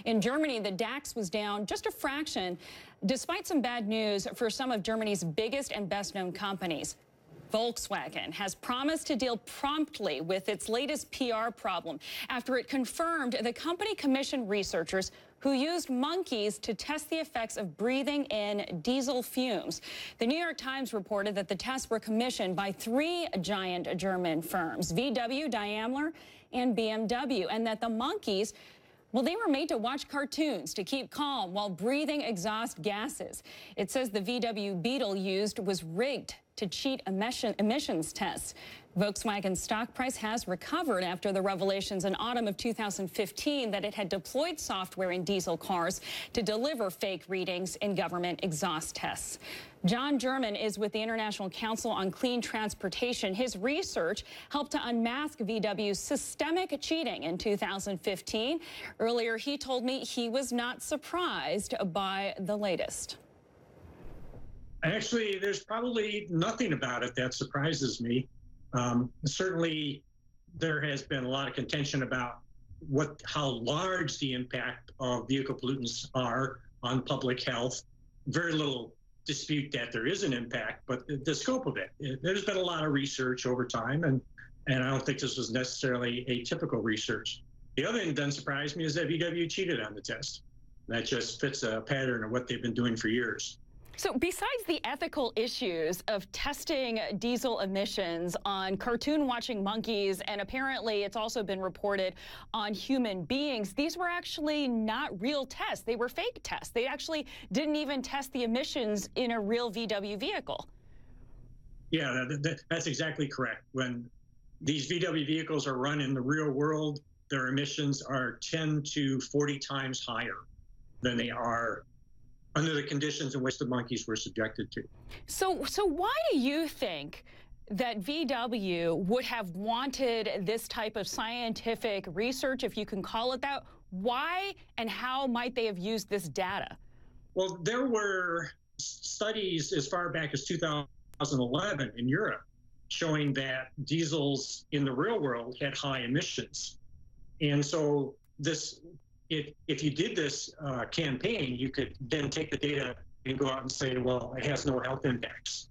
In Germany, the DAX was down just a fraction, despite some bad news for some of Germany's biggest and best-known companies. Volkswagen has promised to deal promptly with its latest PR problem after it confirmed the company commissioned researchers who used monkeys to test the effects of breathing in diesel fumes. The New York Times reported that the tests were commissioned by three giant German firms, VW, Daimler, and BMW, and that the monkeys, well, they were made to watch cartoons to keep calm while breathing exhaust gases. It says the VW Beetle used was rigged to cheat emissions tests. Volkswagen's stock price has recovered after the revelations in autumn of 2015 that it had deployed software in diesel cars to deliver fake readings in government exhaust tests. John German is with the International Council on Clean Transportation. His research helped to unmask VW's systemic cheating in 2015. Earlier, he told me he was not surprised by the latest. Actually, there's probably nothing about it that surprises me. Certainly, there has been a lot of contention about how large the impact of vehicle pollutants are on public health. Very little dispute that there is an impact, but the scope of it, there's been a lot of research over time, and I don't think this was necessarily atypical research. The other thing that doesn't surprise me is that VW cheated on the test. That just fits a pattern of what they've been doing for years. So besides the ethical issues of testing diesel emissions on cartoon-watching monkeys, and apparently it's also been reported on human beings, these were actually not real tests. They were fake tests. They actually didn't even test the emissions in a real VW vehicle. Yeah, that's exactly correct. When these VW vehicles are run in the real world, their emissions are 10 to 40 times higher than they are under the conditions in which the monkeys were subjected to. So why do you think that VW would have wanted this type of scientific research, if you can call it that? Why and how might they have used this data? Well, there were studies as far back as 2011 in Europe showing that diesels in the real world had high emissions. And so if you did this campaign, you could then take the data and go out and say, well, it has no health impacts.